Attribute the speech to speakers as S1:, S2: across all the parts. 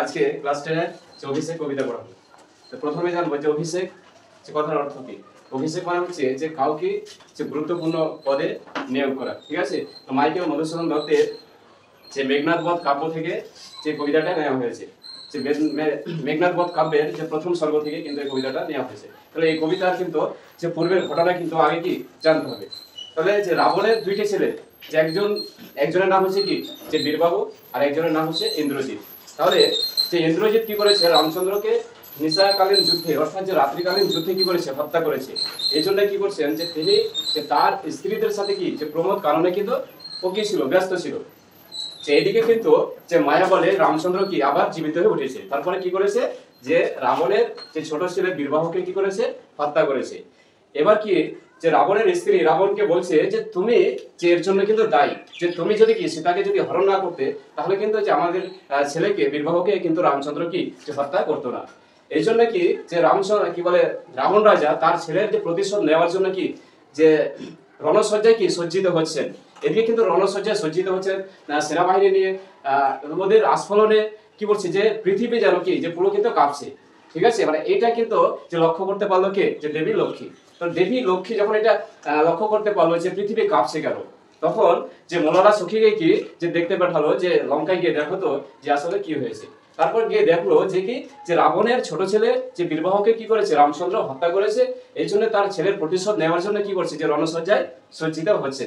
S1: আজকে ক্লাস 10 এর যে অভিষেক কবিতা পড়া হলো। তো প্রথমে জানবো যে অভিষেক যে কথার অর্থ কি। অভিষেক মানে হচ্ছে যে কাউকে যে গুরুত্বপূর্ণ পদে নিয়োগ করা, ঠিক আছে। তো মাইকেল মধুসূদন দত্তের যে মেঘনাদ বধ কাব্য থেকে যে কবিতাটা নেওয়া হয়েছে, যে মেঘনাদ বধ কাব্যের যে প্রথম সর্গ থেকে কিন্তু এই কবিতাটা নেওয়া হয়েছে। তাহলে এই কবিতার কিন্তু যে পূর্বের ঘটনা কিন্তু আগে কি জানতে হবে। তাহলে যে রাবণের দুইটি ছেলে, যে একজনের নাম হচ্ছে কি যে বীরবাহু, আর একজনের নাম হচ্ছে ইন্দ্রজিৎ। তাহলে যে ইন্দ্রজিৎ কি করেছে, রামচন্দ্রকে নিশাকালীন যুদ্ধে অর্থাৎ যে রাত্রিকালীন যুদ্ধে কি করেছে, হত্যা করেছে। এই জন্য কি করছেন যে তিনি যে তার স্ত্রীদের সাথে কি যে প্রমোদ কারণে কিন্তু ও কি ছিল, ব্যস্ত ছিল। যে এদিকে কিন্তু যে মায়া বলে রামচন্দ্র কি আবার জীবিত হয়ে উঠেছে। তারপরে কি করেছে যে রাবণের যে ছোট ছেলে বীরবাহুকে কি করেছে, হত্যা করেছে। এবার কি যে রাবণের স্ত্রী রাবণকে বলছে যে তুমি যে এর জন্য কিন্তু দায়ী, যে তুমি যদি কি সীতাকে যদি হরণ না করতে তাহলে কিন্তু যে আমাদের ছেলেকে বীরবাহুকে কিন্তু রামচন্দ্র কি যে হত্যা করতো না। এই জন্য কি যে রামচন্দ্র কি বলে রাবণ রাজা তার ছেলের যে প্রতিশোধ নেওয়ার জন্য কি যে রণসজ্জায় কি সজ্জিত হচ্ছেন। এদিকে কিন্তু রণসজ্জায় সজ্জিত হচ্ছেন সেনাবাহিনী নিয়ে, ওদের আস্ফলনে কি বলছে যে পৃথিবী যেন কি যে পুরো কিন্তু কাঁপছে, ঠিক আছে। মানে এটা কিন্তু যে লক্ষ্য করতে পারলো কে, যে দেবী লক্ষ্মী। তো দেবী লক্ষ্মী যখন এটা লক্ষ্য করতে পারলো যে পৃথিবী কাঁপছে কেন, তখন যে মলারা সখীকে কি যে দেখতে পাঠালো যে লঙ্কায় গিয়ে দেখো তো যে আসলে কি হয়েছে। তারপর গিয়ে দেখলো যে কি যে রাবণের ছোট ছেলে যে বীরবাহুকে কি করেছে, রামচন্দ্র হত্যা করেছে। এই জন্য তার ছেলের প্রতিশোধ নেওয়ার জন্য কি করছে, যে রণসজ্জায় সজ্জিত হচ্ছে।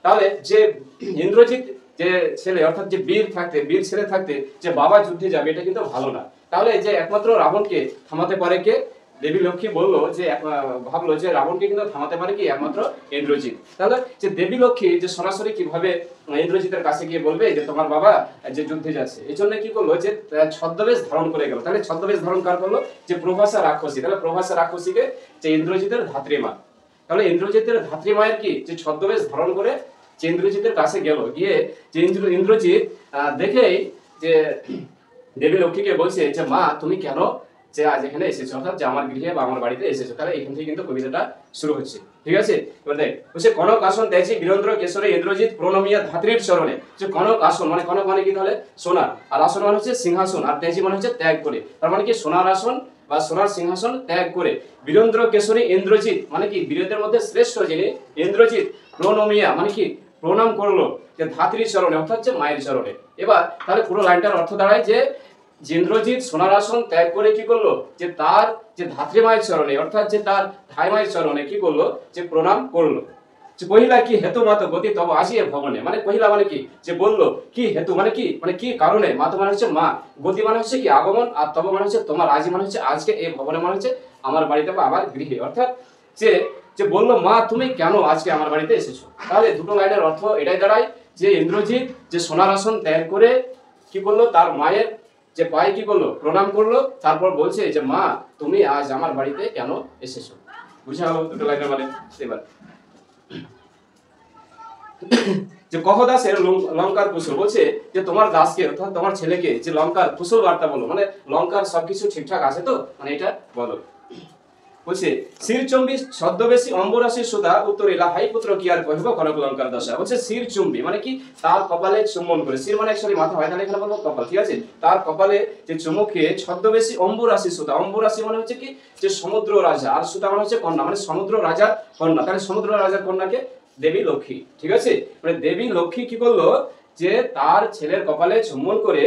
S1: তাহলে যে ইন্দ্রজিৎ যে ছেলে অর্থাৎ যে বীর ছেলে থাকতে যে বাবা যুদ্ধে যাবে, এটা কিন্তু ভালো না। তাহলে যে একমাত্র রাবণকে থামাতে পারে কে, দেবী লক্ষ্মী বললো যে ভাবলো যে রাবণকে কিন্তু থামাতে পারে কি একমাত্র ইন্দ্রজিৎ। তাহলে যে দেবী লক্ষ্মী যে সরাসরি কিভাবে ইন্দ্রজিতের কাছে গিয়ে বলবে যে তোমার বাবা যে যুদ্ধে যাচ্ছে। এই জন্য কি করলো যে ছদ্মবেশ ধারণ করে গেল। তাহলে ছদ্মবেশ ধারণ কার করলো, যে প্রভাসা রাক্ষসী। তাহলে প্রভাসা রাক্ষসীকে যে ইন্দ্রজিতের ধাত্রীমা। তাহলে ইন্দ্রজিতের ধাত্রীমায়ের কি যে ছদ্মবেশ ধারণ করে যে ইন্দ্রজিতের কাছে গেল, গিয়ে যে ইন্দ্রজিৎ দেখেই যে দেবী লক্ষ্মীকে বলছে যে মা তুমি কেন যে আজ এখানে এসেছো, অর্থাৎ যে আমার গৃহে বা আমার বাড়িতে এসেছো। তাহলে এখান থেকে কিন্তু কবিতাটা শুরু হচ্ছে, ঠিক আছে। এবার দেখ বলছে কনক আসন ত্যাজি বীরেন্দ্র কেশরে ইন্দ্রজিৎ প্রণমিয়া ধাত্রীর চরণে। যে কনক আসন মানে কনক মানে কি, তাহলে সোনা, আর আসন মানে হচ্ছে সিংহাসন, আর ত্যাজি মানে হচ্ছে ত্যাগ করে। তার মানে কি সোনার আসন বা সোনার সিংহাসন ত্যাগ করে বীরেন্দ্র কেশরী ইন্দ্রজিৎ মানে কি বীরদের মধ্যে শ্রেষ্ঠ যিনি ইন্দ্রজিৎ প্রণমিয়া মানে কি প্রণাম করলো যে ধাত্রীর চরণে অর্থাৎ যে মায়ের চরণে। এবার তাহলে পুরো লাইনটার অর্থ দাঁড়ায় যে ইন্দ্রজিৎ সোনার আসন ত্যাগ করে কি করলো, যে তার যে ধাত্রী মায়ের চরণে অর্থাৎ যে তার ধাই মায়ের চরণে কি করলো, যে প্রণাম করলো। যে কহিলা কি হেতু মাত গতি তব আসিয়ে ভবনে, মানে কহিলা মানে কি যে বললো কি হেতু মানে কি কারণে, মাত মানে হচ্ছে মা, গতি মানে হচ্ছে কি আগমন, আর তব মানে হচ্ছে তোমার, আজি মানে হচ্ছে আজকে, এই ভবনে মানে হচ্ছে আমার বাড়িতে বা আমার গৃহে। অর্থাৎ যে যে বললো মা তুমি কেন আজকে আমার বাড়িতে এসেছো। তাহলে দুটো লাইনের অর্থ এটাই দাঁড়ায় যে ইন্দ্রজিৎ যে সোনার আসন ত্যাগ করে কি করলো, তার মায়ের যে পায়ে কি করলো, প্রণাম করলো। তারপর বলছে যে মা তুমি আজ আমার বাড়িতে কেন এসেছো। বুঝা হলো দুটো লাইনের মানে। এবার যে কহদাসের লঙ্কার কুশল, বলছে যে তোমার দাসকে অর্থাৎ তোমার ছেলেকে যে লঙ্কার কুশল বার্তা বলো, মানে লঙ্কার সবকিছু ঠিকঠাক আছে তো, মানে এটা বলো। বলছে শিরচুম্বী ছদ্মবেশী অম্বরাশি সুধা উত্তরিলা হাই পুত্র কি আর কহিব কনক লঙ্কার দশা। বলছে শিরচুম্বী মানে কি তার কপালে চুম্বন করে, শির মানে অ্যাকচুয়ালি মাথা হয়, তাহলে এখানে বলবো কপাল, ঠিক আছে। তার কপালে যে চুমুকে ছদ্মবেশী অম্বরাশি সুধা, অম্বরাশি মানে হচ্ছে কি যে সমুদ্র রাজা, আর সুধা মানে হচ্ছে কন্যা, মানে সমুদ্র রাজার কন্যা। তাহলে সমুদ্র রাজার কন্যাকে দেবী লক্ষ্মী, ঠিক আছে। মানে দেবী লক্ষ্মী কি করলো যে তার ছেলের কপালে চুম্বন করে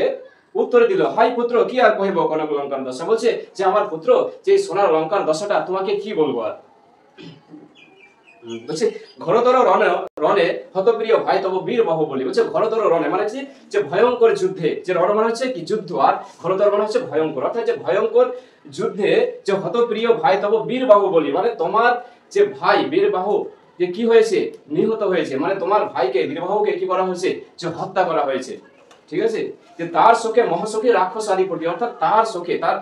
S1: উত্তরে দিল হাই পুত্র কি আর কহিব কনক লঙ্কার দশা। বলছে যে আমার পুত্র যে সোনার লঙ্কার দশাটা তোমাকে কি বলবো আর। বলছে ঘরতর রণে হতপ্রিয় ভাই তব বীর বাহু বলি। বলছে ঘরতর রণে মানে যে ভয়ঙ্কর যুদ্ধে, যে রণ মানে হচ্ছে কি যুদ্ধ, আর ঘরতর মানে হচ্ছে ভয়ঙ্কর, অর্থাৎ যে ভয়ঙ্কর যুদ্ধে যে হতপ্রিয় ভাই তব বীর বাহু বলি, মানে তোমার যে ভাই বীরবাহু যে কি হয়েছে, নিহত হয়েছে, মানে তোমার ভাইকে বীরবাহুকে কি করা হয়েছে, যে হত্যা করা হয়েছে, ঠিক আছে। যে তার শোকে মহাশোকে রাক্ষস আধিপতি, অর্থাৎ তার শোকে তার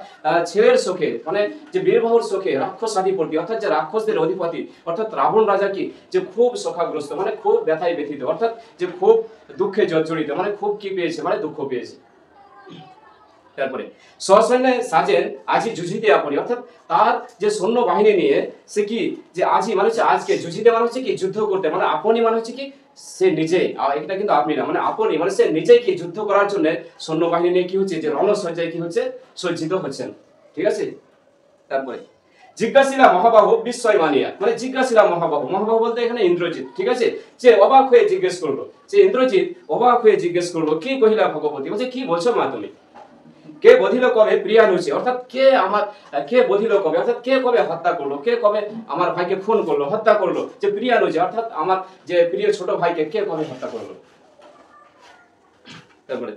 S1: ছেলের শোকে মানে যে বীরবাহুর শোকে রাক্ষস আধিপতি, অর্থাৎ যে রাক্ষসদের অধিপতি অর্থাৎ রাবণ রাজা কি যে খুব শোকাগ্রস্ত, মানে খুব ব্যথায় ব্যথিত, অর্থাৎ যে খুব দুঃখে জর্জরিত, মানে খুব কি পেয়েছে, মানে দুঃখ পেয়েছে। তারপরে সসৈন্যে সাজেন আজি যুঝিতে আপনি, অর্থাৎ তার যে সৈন্য বাহিনী নিয়ে সে কি যে আজি মানে হচ্ছে আজকে, যুঝিতে মানে হচ্ছে কি যুদ্ধ করতে, মানে আপনি মানে হচ্ছে কি সে নিজে, এটা কিন্তু আপনি না, মানে আপনি, মানে সে নিজেই কি যুদ্ধ করার জন্য সৈন্যবাহিনী নিয়ে কি হচ্ছে, যে রণসজ্জায় কি হচ্ছে, সজ্জিত হচ্ছেন। ঠিক আছে। তারপরে জিজ্ঞাসিলা মহাবাহু বিস্ময় মানিয়া, মানে জিজ্ঞাসিলা মহাবাহু, মহাবাহু বলতে এখানে ইন্দ্রজিৎ। ঠিক আছে। যে অবাক হয়ে জিজ্ঞেস করলো, যে ইন্দ্রজিৎ অবাক হয়ে জিজ্ঞেস করলো, কি কহিলা ভগবতী, বলছে কি বলছো মা তুমি? কে বধিল কবে প্রিয়ানুচি, অর্থাৎ কে বধিল কবে, অর্থাৎ কে কবে হত্যা করলো, কে কবে আমার ভাইকে খুন করলো, হত্যা করলো। যে প্রিয়ানুচি অর্থাৎ আমার যে প্রিয় ছোট ভাইকে কে কবে হত্যা করলো। তারপরে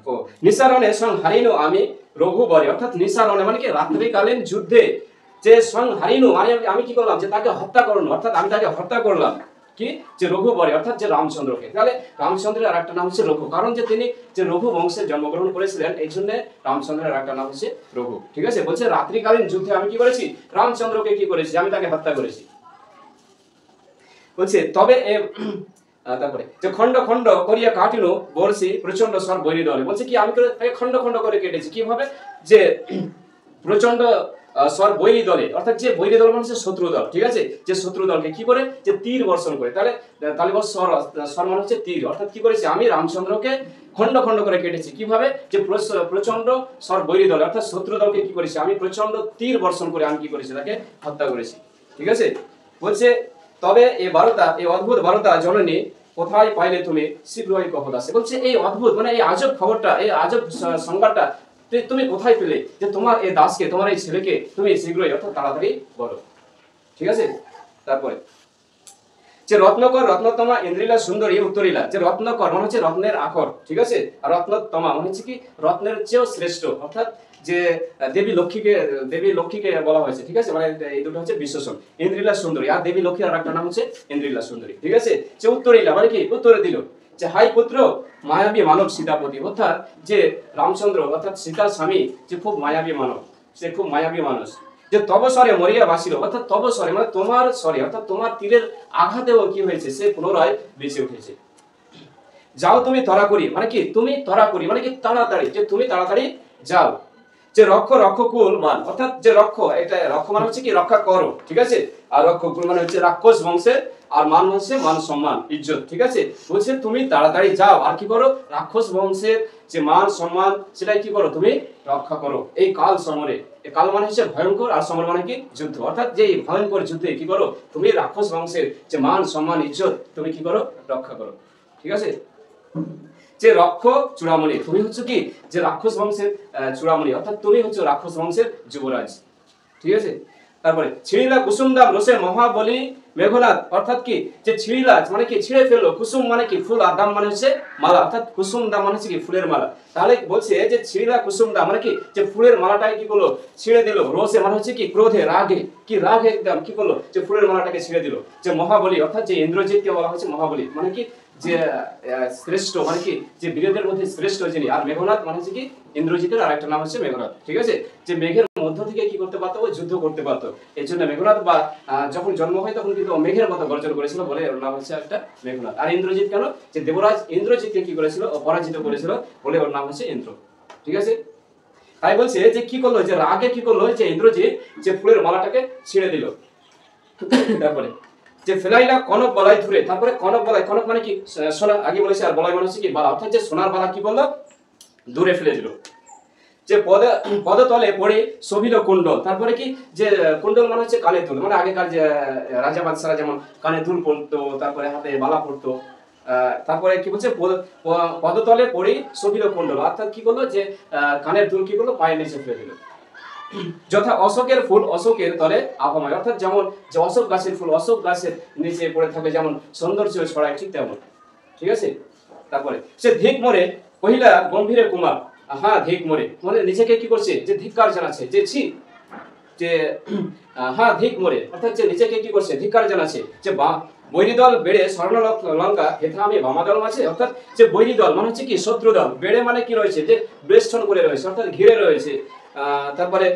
S1: ও নিসারণে সং হারিনু আমি রঘুবরে, অর্থাৎ নিসারণে মানে কি রাত্রিকালীন যুদ্ধে যে সং হারিনু মানে আমি কি করলাম, যে তাকে হত্যা করলাম, অর্থাৎ আমি তাকে হত্যা করলাম কি, যে রঘুবরে অর্থাৎ যে রামচন্দ্রকে। তাহলে রামচন্দ্রের আরেকটা নাম হচ্ছে রঘু, কারণ যে তিনি যে রঘু বংশে জন্মগ্রহণ করেছিলেন, এই জন্য রামচন্দ্রের আরেকটা নাম হচ্ছে রঘু। ঠিক আছে। বলছে রাত্রিকালীন যুদ্ধে আমি কি করেছি, রামচন্দ্রকে কি করেছি, আমি তাকে হত্যা করেছি। বলছে তবে তারপরে যে খন্ড খন্ড করিয়া কাটিনো বর্ষি প্রচন্ড স্বর বৈরী দলে, বলছে কি আমি তাকে খন্ড খন্ড করে কেটেছি। কিভাবে, যে প্রচন্ড স্বর বৈরী দলে, অর্থাৎ যে বৈরী দল মানে হচ্ছে শত্রু দল। ঠিক আছে। যে শত্রু দলকে কি করে, যে তীর বর্ষণ করে। তাহলে স্বর মানে হচ্ছে তীর, অর্থাৎ কি করেছি, আমি রামচন্দ্রকে খন্ড খন্ড করে কেটেছি। কিভাবে, যে প্রচন্ড স্বর বৈরী দলে, অর্থাৎ শত্রু দলকে কি করেছি, আমি প্রচন্ড তীর বর্ষণ করে আমি কি করেছি, তাকে হত্যা করেছি। ঠিক আছে। বলছে তবে এই বারতা, এই অদ্ভুত বারতা জননী কোথায় পাইলে তুমি, শীঘ্রই কহ দাসে। বলছে এই অদ্ভুত মানে এই আজব খবরটা, এই আজব সংবাদটা তুমি কোথায় পেলে, যে তোমার এই দাসকে, তোমার এই ছেলেকে তুমি শীঘ্রই অর্থাৎ তাড়াতাড়ি বলো। ঠিক আছে। তারপরে যে রত্নকর রত্নতমা ইন্দ্রিলা সুন্দরী উত্তরিলা, যে রত্নকর মানে হচ্ছে রত্নের আখর। ঠিক আছে। আর রত্নতমা মানে হচ্ছে কি রত্নের চেয়েও শ্রেষ্ঠ, অর্থাৎ যে দেবী লক্ষ্মীকে বলা হয়েছে। ঠিক আছে। মানে এই দুটো হচ্ছে বিশেষণ, ইন্দ্রিলা সুন্দরী, আর দেবী লক্ষ্মীর আরেকটা নাম হচ্ছে ইন্দ্রিলা সুন্দরী। ঠিক আছে। যে উত্তরিলা মানে কি উত্তরে দিল, যে হাই পুত্র মায়াবী মানব সীতাপতি, অর্থাৎ যে রামচন্দ্র অর্থাৎ সীতার স্বামী যে খুব মায়াবী মানব, সে খুব মায়াবী মানুষ। যে তব স্বরে মরিয়া বাসিল, অর্থাৎ তব স্বরে মানে তোমার স্বরে, অর্থাৎ তোমার তীরের আঘাতেও কি হয়েছে, সে পুনরায় বেঁচে উঠেছে। যাও তুমি তরা করি, মানে কি তুমি তরা করি মানে কি তাড়াতাড়ি, যে তুমি তাড়াতাড়ি যাও। যে রক্ষকুল মান, অর্থাৎ যে এটা রক্ষ মানে হচ্ছে কি রক্ষা করো। ঠিক আছে। আর রক্ষকুল মানে হচ্ছে রাক্ষস বংশের, আর মান হচ্ছে মান সম্মান ইজ্জত। ঠিক আছে। বলছে তুমি তাড়াতাড়ি যাও আর কি করো, রাক্ষস বংশের যে মান সম্মান সেটাই কি করো, তুমি রক্ষা করো এই কাল সমরে। এই কাল মানে হচ্ছে ভয়ঙ্কর, আর সমর মানে কি যুদ্ধ, অর্থাৎ যে ভয়ঙ্কর যুদ্ধে কি করো, তুমি রাক্ষস বংশের যে মান সম্মান ইজ্জত তুমি কি করো, রক্ষা করো। ঠিক আছে। যে রক্ষ চূড়ামণি, তুমি হচ্ছে কি যে রাক্ষস বংশের চূড়ামণি, অর্থাৎ তুমি হচ্ছে রাক্ষস বংশের যুবরাজ। ঠিক আছে। তারপরে ছিড়িলা কুসুমদাম রসে মহাবলী মেঘনাথ, অর্থাৎ কি যে ছিড়িলা মানে কি ছিঁড়ে ফেললো, কুসুম মানে কি ফুল, আর দাম মানে হচ্ছে মালা, অর্থাৎ কুসুম দাম মানে হচ্ছে কি ফুলের মালা। তাহলে বলছে যে ছিড়িলা কুসুম দাম মানে কি যে ফুলের মালাটাকে কি করলো, ছিঁড়ে দিল। রসে মানে হচ্ছে কি ক্রোধে, রাগে, কি রাগে একদম কি করলো, যে ফুলের মালাটাকে ছিঁড়ে দিল। যে মহাবলী অর্থাৎ যে ইন্দ্রজিৎকে বলা হচ্ছে মহাবলী, মানে কি যে শ্রেষ্ঠ, মানে কি যে বীরদের মধ্যে শ্রেষ্ঠ যিনি। আর মেঘনাথ মানে হচ্ছে কি ইন্দ্রজিতের আরেকটা নাম হচ্ছে মেঘনাথ। ঠিক আছে। যে মেঘের মধ্য থেকে কি করতে পারতো, যুদ্ধ করতে পারতো। এই জন্য মেঘনাথ বা যখন জন্ম হয় তখন কিন্তু মেঘের মতো গর্জন করেছিল বলে ওর নাম হচ্ছে একটা মেঘনাথ। আর ইন্দ্রজিৎ কেন, যে দেবরাজ ইন্দ্রজিৎকে কি করেছিল, পরাজিত করেছিল বলে ওর নাম হচ্ছে ইন্দ্র। ঠিক আছে। তাই বলছে যে কি করলো, যে রাগে কি করলো, যে ইন্দ্রজিৎ যে ফুলের মালাটাকে ছিঁড়ে দিল। তারপরে যে ফেলাইলা কনক বলাই ধরে, তারপরে কনক বলাই, কনক মানে কি সোনা আগে বলেছে, আর বলাই মানে হচ্ছে কি বালা, অর্থাৎ যে সোনার বালা কি করলো, দূরে ফেলে দিল। যে পদতলে পড়ে শোভিল কুণ্ডল, তারপরে কি যে কুণ্ডল মানে হচ্ছে কানের দুল, মানে আগেকার যে রাজা বাদশারা যেমন কানে দুল পড়তো, তারপরে হাতে বালা পড়তো। তারপরে কি বলছে পদতলে পড়ে শোভিল কুণ্ডল, অর্থাৎ কি করলো, যে কানের দুল কি করলো পায়ের নিচে ফেলে দিল। যথা অশোকের ফুল অশোকের তলে আবহাওয়া, অর্থাৎ যেমন যে অশোক গাছের ফুল অশোক গাছের নিচে পড়ে থাকে যেমন সৌন্দর্য ছড়ায়, ঠিক তেমন। ঠিক আছে। তারপরে সে ধিক মরে কহিলা গম্ভীরে কুমার, হ্যাঁ ধিক মরে মানে নিজেকে কি করছে, যে ধিক্কার জানাচ্ছে, যে ছি, যে হ্যাঁ ধিক মরে অর্থাৎ যে নিজেকে কি করছে, ধিক্কার জানাচ্ছে। যে বৈরীদল বেড়ে স্বর্ণ লঙ্কা হেথা আমি বামাদল মাঝে, অর্থাৎ যে বৈরীদল মানে হচ্ছে কি শত্রু দল, বেড়ে মানে কি রয়েছে, যে বেষ্টন করে রয়েছে, অর্থাৎ ঘিরে রয়েছে। তারপরে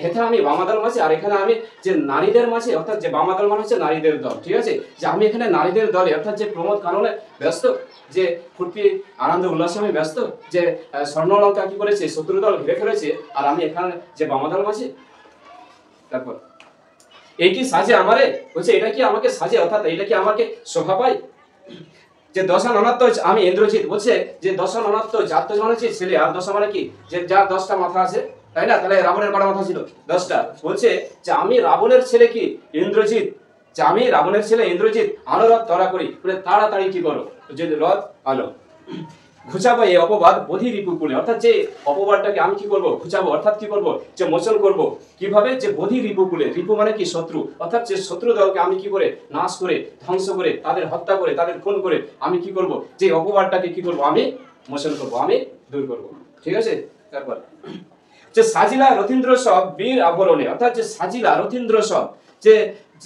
S1: হেথা আমি বামাদল মাঝে, আর এখানে আমি যে নারীদের মাঝে, অর্থাৎ যে বামাদল মানে হচ্ছে নারীদের দল। ঠিক আছে। যে আমি এখানে নারীদের দলে, অর্থাৎ যে প্রমোদ কাননে ব্যস্ত, যে ফুর্তি আনন্দ উল্লাসে আমি ব্যস্ত, যে স্বর্ণলঙ্কা কি করেছে, শত্রু দল ঘিরে ফেলেছে, আর আমি এখানে যে বামাদল মাঝে। তারপর এই কি সাজে আমারে, বলছে এটা কি আমাকে সাজে, অর্থাৎ এটা কি আমাকে শোভা পায়। যে দশান অনাত্ম আমি ইন্দ্রজিৎ, বলছে যে দশান অনাত্ম, যার তো মানে হচ্ছে ছেলে, আর দশা মানে কি যে যার 10টা মাথা আছে, তাই না? তাহলে রাবণের কটা মাথা ছিল? 10টা। বলছে যে আমি রাবণের ছেলে কি ইন্দ্রজিৎ, যে আমি রাবণের ছেলে ইন্দ্রজিৎ, আলো রথ তরা করি, বলে তাড়াতাড়ি কি করো, যে রথ আলো ঘুচাবো এই অপবাদ বোধি রিপুকুলে, অর্থাৎ যে অপবাদটাকে আমি কি করব, ঘুচাবো, অর্থাৎ কি করব, যে মোচন করব। কিভাবে? যে বোধি রিপুকুলে, রিপু মানে কি শত্রু, অর্থাৎ যে শত্রু দলকে আমি কি করে নাশ করে, ধ্বংস করে, তাদের হত্যা করে, তাদের খুন করে আমি কি করব, যে অপবাদটাকে কি করব, আমি মোচন করব, আমি দূর করব। ঠিক আছে। তারপর যে সাজিলা রথীন্দ্র সব বীর আবরণে, অর্থাৎ যে সাজিলা রথীন্দ্র সব, যে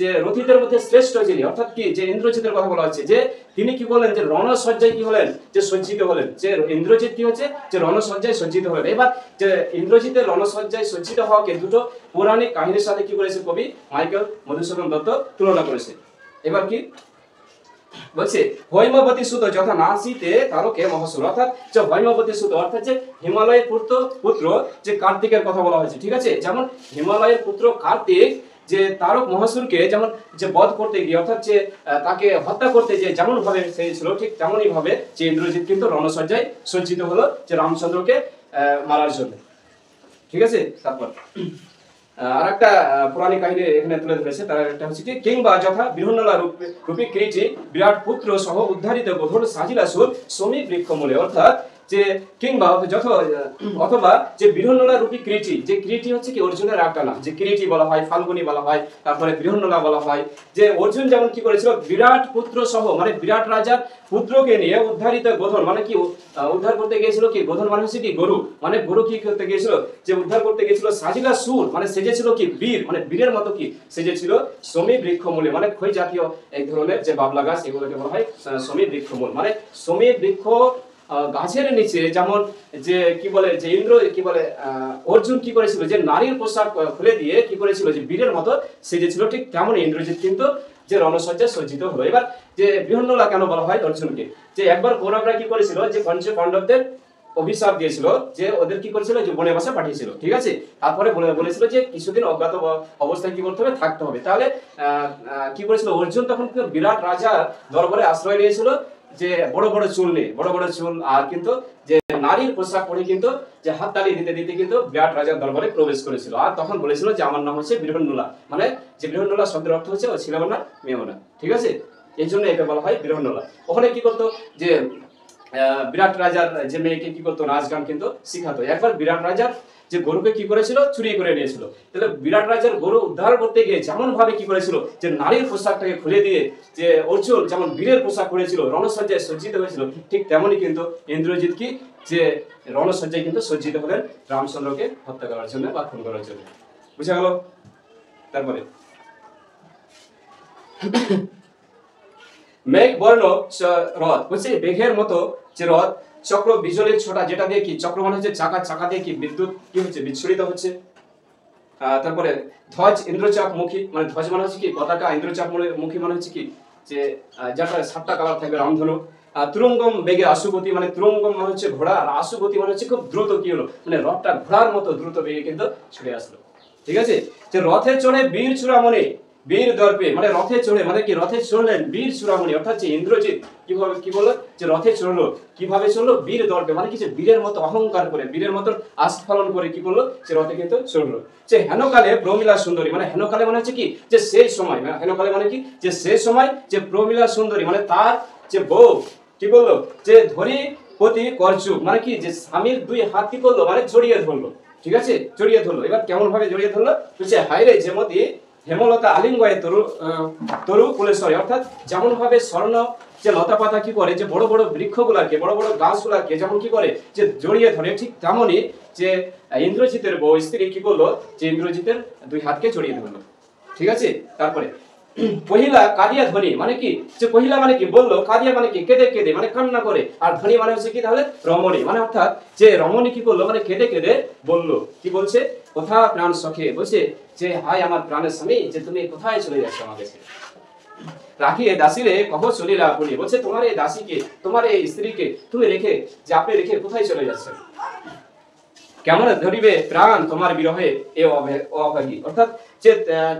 S1: যে রথীদের মধ্যে শ্রেষ্ঠ যিনি, অর্থাৎ কি যে ইন্দ্রজিতের কথা বলা হচ্ছে, যে তিনি কি বলেন, যে রণসজ্জায় কি হলেন, যে সজ্জিত হলেন, যে ইন্দ্রজিৎ কি হচ্ছে, যে রণসজ্জায় সজ্জিত হলেন। এবার যে ইন্দ্রজিতের রণসজ্জায় সজ্জিত হওয়াকে দুটো পৌরাণিক কাহিনীর সাথে কি করেছে কবি মাইকেল মধুসূদন দত্ত তুলনা করেছে। এবার কি বলছে, হৈমবতী সুত যথা নাসিতে তারকে মহাসুর, অর্থাৎ যে হৈমবতী সুত, অর্থাৎ যে হিমালয়ের পুত্র যে কার্তিকের কথা বলা হয়েছে। ঠিক আছে। যেমন হিমালয়ের পুত্র কার্তিক যে তারক মহাসুরকে যেমন যে বধ করতে গিয়ে, অর্থাৎ যে তাকে হত্যা করতে যে যেমন ভাবে সে ছিল, ঠিক তেমনই ভাবে যে ইন্দ্রজিৎ কিন্তু রণসজ্জায় সজ্জিত হলো যে রামচন্দ্রকে মারার জন্য। ঠিক আছে। তারপর আর একটা পুরাণিক কাহিনী এখানে তুলে ধরেছে, তার একটা হচ্ছে কি, কিংবা যথা বৃহন্নলা রূপী কিরীটি বিরাট পুত্র সহ উদ্ধারিত গোধর সাজিলা সুর সমী বৃক্ষমূলে, অর্থাৎ যে কিংবা অথবা যে বৃহন্নলা রূপী কিরীটি, যে কিরীটি হচ্ছে কি অর্জুনের একটা নাম, যে কিরীটি বলা হয়, ফাল্গুনী বলা হয়, তারপরে বৃহন্নলা বলা হয়। যে অর্জুন যেমন কি করেছিল, বিরাট পুত্র সহ মানে বিরাট রাজার পুত্রকে নিয়ে উদ্ধারিত গোধন মানে কি উদ্ধার করতে গিয়েছিল, কি গোধন মানে হচ্ছে কি গরু, মানে গরু কি করতে গিয়েছিল, যে উদ্ধার করতে গিয়েছিল, সাজিলা সুর মানে সেজেছিল কি বীর, মানে বীরের মতো কি সেজেছিল, সমী বৃক্ষমূলে মানে খই জাতীয় এক ধরনের যে বাবলা গাছ, এগুলোকে বলা হয় সমী বৃক্ষমূল, মানে সমী বৃক্ষ গাছের নিচে যেমন যে কি বলে, যে ইন্দ্র কি বলে অর্জুন কি করেছিল, যে নারীর পোশাক খুলে দিয়ে কি করেছিল, যে বীরের মতো সেজেছিল, ঠিক তেমনই ইন্দ্রজিৎ কিন্তু যে রণসজ্জায় সজ্জিত হলো। এবার যে বৃহন্নলা কেন বলা হয় অর্জুনকে, যে একবার কৌরবরা কি করেছিল, যে পঞ্চ পাণ্ডবদের অভিশাপ দিয়েছিল, যে ওদের কি করেছিল, যে বনবাসে পাঠিয়েছিল। ঠিক আছে। তারপরে বলেছিল যে কিছুদিন অজ্ঞাত অবস্থায় কি করতে হবে, থাকতে হবে। তাহলে কি করেছিল অর্জুন, তখন কিন্তু বিরাট রাজার দরবারে আশ্রয় নিয়েছিল, যে বড় বড় চুল নেই, বড় বড় চুল, আর কিন্তু যে নারীর পোশাক পরে কিন্তু যে হাততালি দিতে দিতে কিন্তু বিরাট রাজার দরবারে প্রবেশ করেছিল। আর তখন বলেছিল যে আমার নাম হচ্ছে বৃহন্নলা, মানে যে বৃহন্নলা শব্দের অর্থ হচ্ছে ও ছিল না, মেয়েও না। ঠিক আছে। এই জন্য একে বলা হয় বৃহন্নলা। ওখানে কি করতো, যে বিরাট রাজার যে মেয়েকে কি করতো, নাচ গান কিন্তু শিখাতো। একবার বিরাট রাজার যে গরুকে কি করেছিল, চুরি করে নিয়েছিল। তাহলে বিরাট রাজার গরু উদ্ধার করতে গিয়ে যেমন ভাবে কি করেছিল, যে নারীর পোশাকটাকে খুলে দিয়ে, যে অর্জুন যেমন বীরের পোশাক পরেছিল, রণসজ্জায় সজ্জিত হয়েছিল, ঠিক তেমনই কিন্তু ইন্দ্রজিৎ কি যে রণসজ্জায় কিন্তু সজ্জিত হলেন রামচন্দ্রকে হত্যা করার জন্য বা খুন করার জন্য। বুঝা গেল। তারপরে মেঘ বর্ণ রথ, বুঝছি মেঘের মতো যে রথ, চক্র বিজলির ছোটা, যেটা দিয়ে কি চক্র মানে হচ্ছে চাকা, চাকা দিয়ে কি বিদ্যুৎ কি হচ্ছে, বিচ্ছুরিত হচ্ছে। তারপরে ধ্বজ ইন্দ্রচাপ মুখী, মানে ধ্বজ মানে হচ্ছে কি পতাকা, ইন্দ্রচাপ মুখী মানে হচ্ছে কি যে যেটা 7টা কালার থাকবে রামধনু। তুরঙ্গম বেগে আশুগতি, মানে তুরঙ্গম মানে হচ্ছে ঘোড়া, আর আশুগতি মানে হচ্ছে খুব দ্রুত কি হলো, মানে রথটা ঘোড়ার মতো দ্রুত বেগে কিন্তু ছুটে আসলো। ঠিক আছে। যে রথে চড়ে বীর চূড়ামণি বীর দর্পে, মানে রথে চড়ে মানে কি রথে চড়লেন বীর চূড়ামণি, অর্থাৎ যে ইন্দ্রজিৎ কিভাবে কি বললো, যে রথে চড়লো, কিভাবে চড়লো, বীর দর্পে মানে কি যে বীরের মতো অহংকার করে, বীরের মতো আস্ফালন করে কি করলো, যে রথে কিন্তু চড়লো। যে হেনকালে প্রমিলা সুন্দরী, মানে হেনকালে মানে হচ্ছে কি যে সেই সময়, হেনকালে মানে কি যে সেই সময় যে প্রমিলা সুন্দরী, মানে তার যে বউ কি বললো, যে ধরি পতি করচুক, মানে কি যে স্বামীর 2 হাত কি করলো, মানে জড়িয়ে ধরলো। ঠিক আছে। জড়িয়ে ধরলো। এবার কেমন ভাবে জড়িয়ে ধরলো, বলছে হাইরে যেমতি হেমলতা আলিঙ্গয়ে তরু কুলেশ্বরী, অর্থাৎ যেমন ভাবে স্বর্ণ যে লতা পাতা কি করে, যে বড় বড় বৃক্ষগুলাকে, বড় বড় গাছগুলাকে যেমন কি করে যে জড়িয়ে ধরে, ঠিক তেমনই যে ইন্দ্রজিতের বউ স্ত্রী কি করলো, যে ইন্দ্রজিতের 2 হাতকে জড়িয়ে ধরলো। ঠিক আছে। তারপরে পহিলা কাঁদিয়া ধ্বনি, মানে কি যে পহিলা মানে কি বললো, কাঁদিয়া মানে কি কেঁদে কেঁদে, মানে কান্না করে, আর ধ্বনি মানে হচ্ছে কি তাহলে রমণী, মানে অর্থাৎ যে রমণী কি করলো, মানে কেঁদে কেঁদে বললো, কি বলছে, কোথা প্রাণ সখে, বলছে যে হায় আমার প্রাণের স্বামী, যে তুমি কোথায় চলে যাচ্ছ আমাকে ছেড়ে, রাখিয়ে দাসীরে কহ চলিলা আপনি, বলছে তোমার এই দাসীকে, তোমার এই স্ত্রীকে তুমি রেখে, যে আপনি রেখে কোথায় চলে যাচ্ছেন, কেমন ধরিবে প্রাণ তোমার বিরহে এ অভাগী, অর্থাৎ যে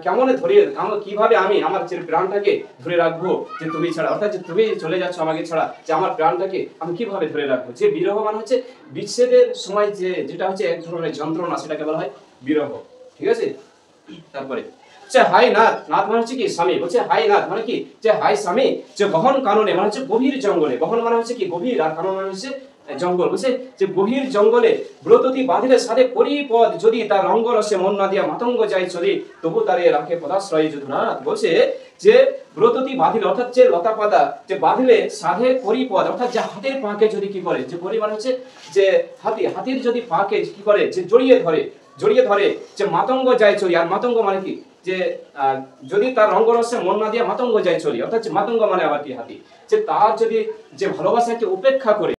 S1: কেমন ধরে কিভাবে আমি আমার যে প্রাণটাকে ধরে রাখবো যে তুমি ছাড়া, অর্থাৎ যে তুমি চলে যাচ্ছ আমাকে ছাড়া, যে আমার প্রাণটাকে আমি কিভাবে ধরে রাখবো। যে বিরহ মানে হচ্ছে বিচ্ছেদের সময় যেটা হচ্ছে এক ধরনের যন্ত্রণা, সেটাকে বলা হয় বিরহ। ঠিক আছে, তারপরে হাই নাথ, নাথ মানে হচ্ছে কি স্বামী, বলছে হাই নাথ মানে কি যে হাই স্বামী, যে গহন কাননে মানে হচ্ছে গভীর জঙ্গলে, গহন মানে হচ্ছে কি গভীর, আর কানন মানে হচ্ছে জঙ্গল, বলছে যে গভীর জঙ্গলে ব্রততি বাঁধিলে সাথে পরিপদ, যদি তার রঙ্গরসে মন না দিয়া মাতঙ্গ যায় চলি, তবু তারে রাখে পদাশ্রয় যদুনাথ। বলছে যে ব্রততি বাঁধিলে, অর্থাৎ যে লতা পাতা যে বাঁধিলে সাধে পরিপদ, অর্থাৎ যে হাতের পাকে যদি কি করে, যে পরিমাণ হচ্ছে যে হাতির যদি পাকে কি করে যে জড়িয়ে ধরে যে মাতঙ্গ যায় চলি, আর মাতঙ্গ মানে কি যে যদি তার রঙ্গরসে মন না দিয়া মাতঙ্গ যায় চলি, অর্থাৎ মাতঙ্গ মানে আবার কি হাতি, যে তার যদি যে ভালোবাসাকে উপেক্ষা করে